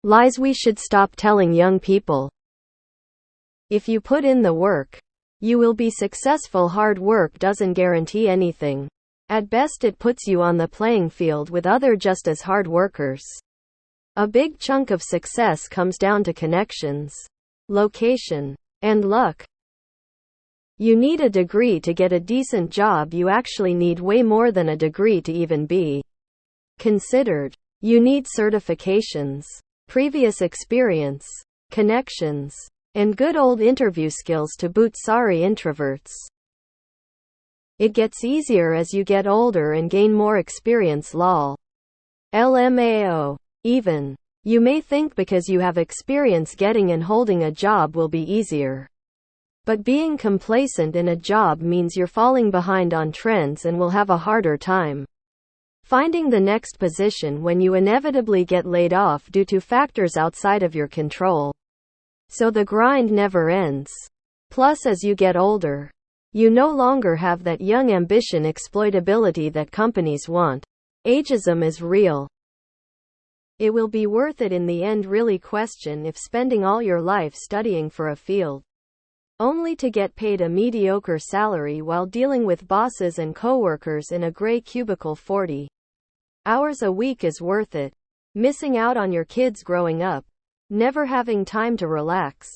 Lies we should stop telling young people. If you put in the work, you will be successful. Hard work doesn't guarantee anything. At best, it puts you on the playing field with other just as hard workers. A big chunk of success comes down to connections, location, and luck. You need a degree to get a decent job. You actually need way more than a degree to even be considered. You need certifications, previous experience, connections, and good old interview skills to boot. Sorry, introverts. It gets easier as you get older and gain more experience. Lol. LMAO. Even. You may think because you have experience, getting and holding a job will be easier. But being complacent in a job means you're falling behind on trends and will have a harder time finding the next position when you inevitably get laid off due to factors outside of your control. So the grind never ends. Plus, as you get older, you no longer have that young ambition exploitability that companies want. Ageism is real. It will be worth it in the end. Really question if spending all your life studying for a field only to get paid a mediocre salary while dealing with bosses and coworkers in a gray cubicle 40 hours a week is worth it. Missing out on your kids growing up, never having time to relax,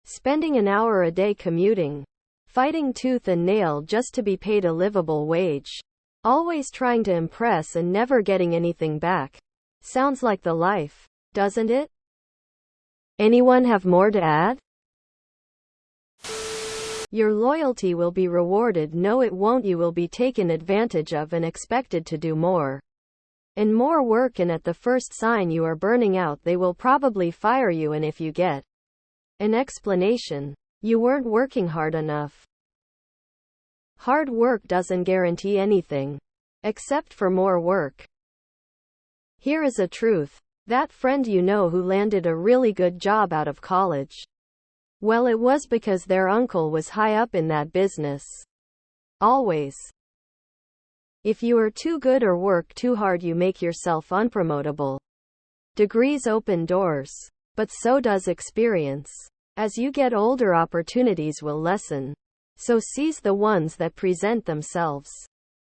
spending an hour a day commuting, fighting tooth and nail just to be paid a livable wage, always trying to impress and never getting anything back. Sounds like the life, doesn't it? Anyone have more to add? Your loyalty will be rewarded. No, it won't. You will be taken advantage of and expected to do more and more work, and at the first sign you are burning out, they will probably fire you. And if you get an explanation, you weren't working hard enough. Hard work doesn't guarantee anything, except for more work. Here is a truth. That friend you know who landed a really good job out of college, well, it was because their uncle was high up in that business. Always. If you are too good or work too hard, you make yourself unpromotable. Degrees open doors, but so does experience. As you get older, opportunities will lessen. So seize the ones that present themselves.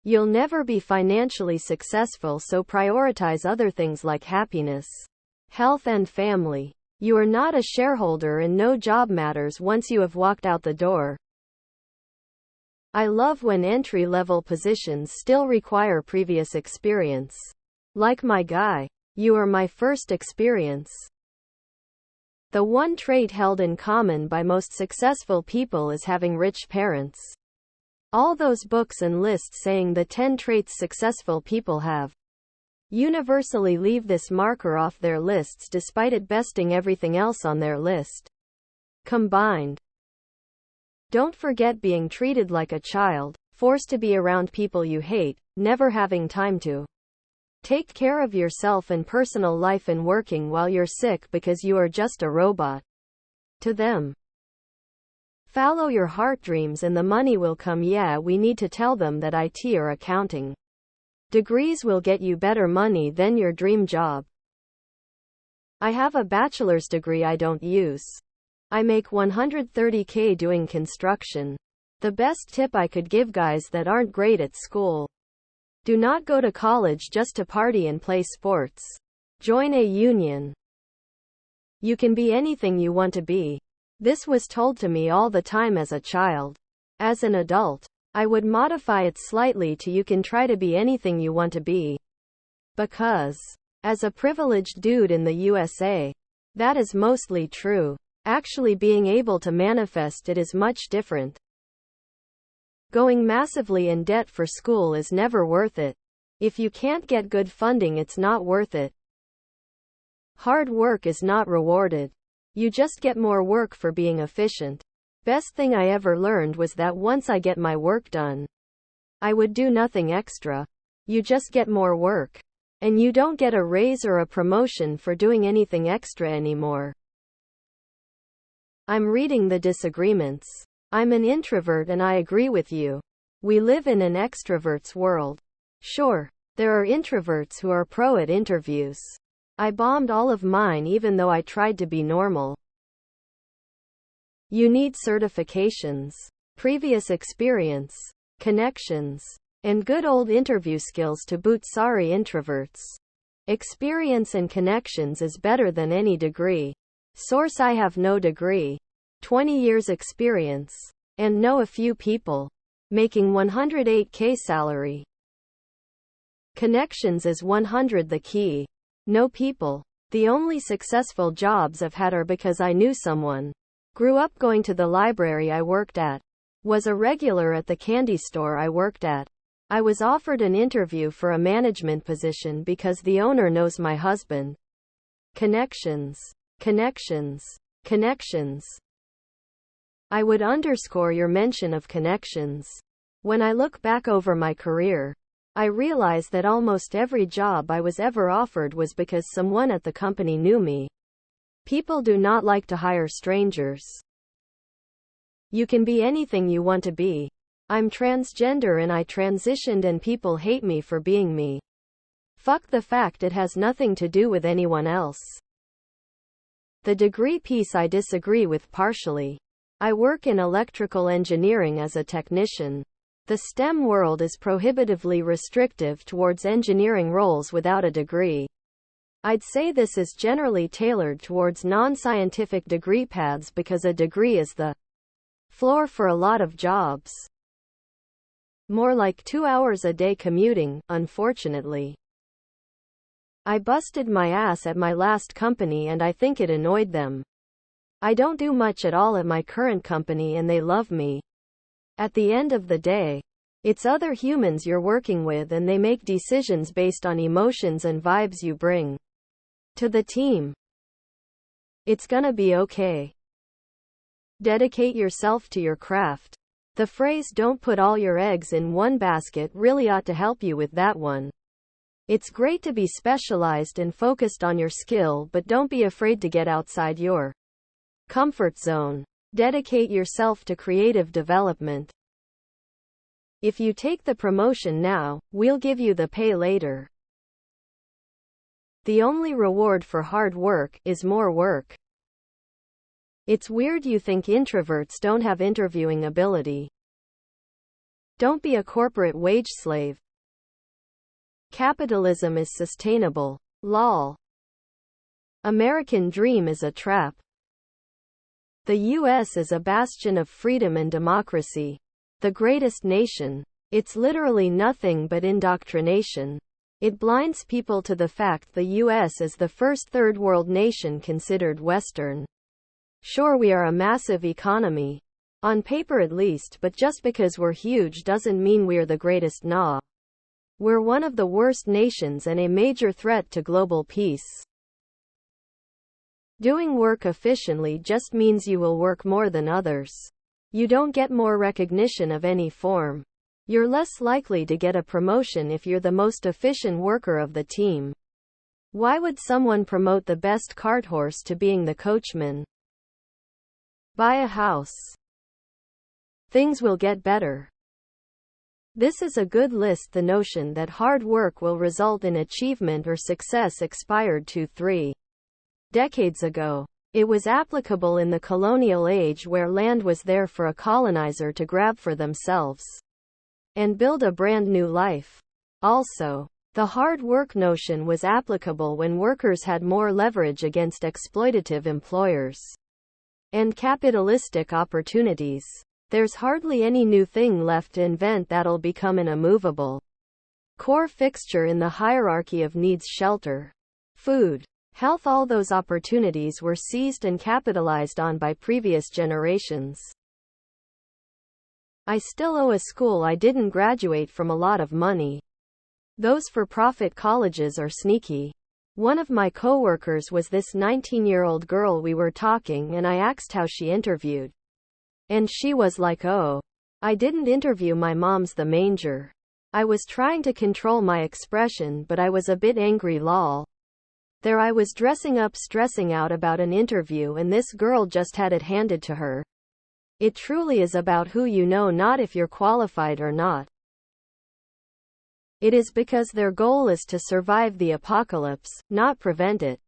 You'll never be financially successful, so prioritize other things like happiness, health, and family. You are not a shareholder, and no job matters once you have walked out the door. I love when entry-level positions still require previous experience. Like my guy. You are my first experience. The one trait held in common by most successful people is having rich parents. All those books and lists saying the 10 traits successful people have universally leave this marker off their lists despite it besting everything else on their list combined. Don't forget being treated like a child, forced to be around people you hate, never having time to take care of yourself and personal life, and working while you're sick because you are just a robot to them. Follow your heart dreams and the money will come. Yeah, we need to tell them that IT or accounting degrees will get you better money than your dream job. I have a bachelor's degree I don't use. I make $130K doing construction. The best tip I could give guys that aren't great at school: do not go to college just to party and play sports. Join a union. You can be anything you want to be. This was told to me all the time as a child. As an adult, I would modify it slightly to you can try to be anything you want to be. Because, as a privileged dude in the USA, that is mostly true. Actually being able to manifest it is much different. Going massively in debt for school is never worth it. If you can't get good funding, it's not worth it. Hard work is not rewarded. You just get more work for being efficient. Best thing I ever learned was that once I get my work done, I would do nothing extra. You just get more work. And you don't get a raise or a promotion for doing anything extra anymore. I'm reading the disagreements. I'm an introvert and I agree with you. We live in an extrovert's world. Sure, there are introverts who are pro at interviews. I bombed all of mine even though I tried to be normal. You need certifications, previous experience, connections, and good old interview skills to boot. Sorry introverts. Experience and connections is better than any degree. Source: I have no degree. 20 years experience. And know a few people. Making $108K salary. Connections is 100 the key. Know people. The only successful jobs I've had are because I knew someone. Grew up going to the library I worked at. Was a regular at the candy store I worked at. I was offered an interview for a management position because the owner knows my husband. Connections. Connections. Connections. I would underscore your mention of connections. When I look back over my career, I realize that almost every job I was ever offered was because someone at the company knew me. People do not like to hire strangers. You can be anything you want to be. I'm transgender and I transitioned and people hate me for being me. Fuck the fact it has nothing to do with anyone else. The degree piece I disagree with partially. I work in electrical engineering as a technician. The STEM world is prohibitively restrictive towards engineering roles without a degree. I'd say this is generally tailored towards non-scientific degree paths because a degree is the floor for a lot of jobs. More like 2 hours a day commuting, unfortunately. I busted my ass at my last company and I think it annoyed them. I don't do much at all at my current company and they love me. At the end of the day, it's other humans you're working with and they make decisions based on emotions and vibes you bring to the team. It's gonna be okay. Dedicate yourself to your craft. The phrase "don't put all your eggs in one basket" really ought to help you with that one. It's great to be specialized and focused on your skill, but don't be afraid to get outside your comfort zone. Dedicate yourself to creative development. If you take the promotion now, we'll give you the pay later. The only reward for hard work is more work. It's weird you think introverts don't have interviewing ability. Don't be a corporate wage slave. Capitalism is sustainable. Lol. American dream is a trap. The US is a bastion of freedom and democracy. The greatest nation. It's literally nothing but indoctrination. It blinds people to the fact the US is the first third world nation considered Western. Sure, we are a massive economy. On paper at least, but just because we're huge doesn't mean we're the greatest. Nah. We're one of the worst nations and a major threat to global peace. Doing work efficiently just means you will work more than others. You don't get more recognition of any form. You're less likely to get a promotion if you're the most efficient worker of the team. Why would someone promote the best cart horse to being the coachman? Buy a house. Things will get better. This is a good list. The notion that hard work will result in achievement or success expired 2-3 decades ago. It was applicable in the colonial age where land was there for a colonizer to grab for themselves and build a brand new life. Also, the hard work notion was applicable when workers had more leverage against exploitative employers and capitalistic opportunities. There's hardly any new thing left to invent that'll become an immovable core fixture in the hierarchy of needs: shelter, food, health. All those opportunities were seized and capitalized on by previous generations. I still owe a school I didn't graduate from a lot of money. Those for-profit colleges are sneaky. One of my coworkers was this 19-year-old girl. We were talking and I asked how she interviewed. And she was like, "Oh, I didn't interview, my mom's the manger." I was trying to control my expression, but I was a bit angry. Lol. There I was dressing up, stressing out about an interview, and this girl just had it handed to her. It truly is about who you know, not if you're qualified or not. It is because their goal is to survive the apocalypse, not prevent it.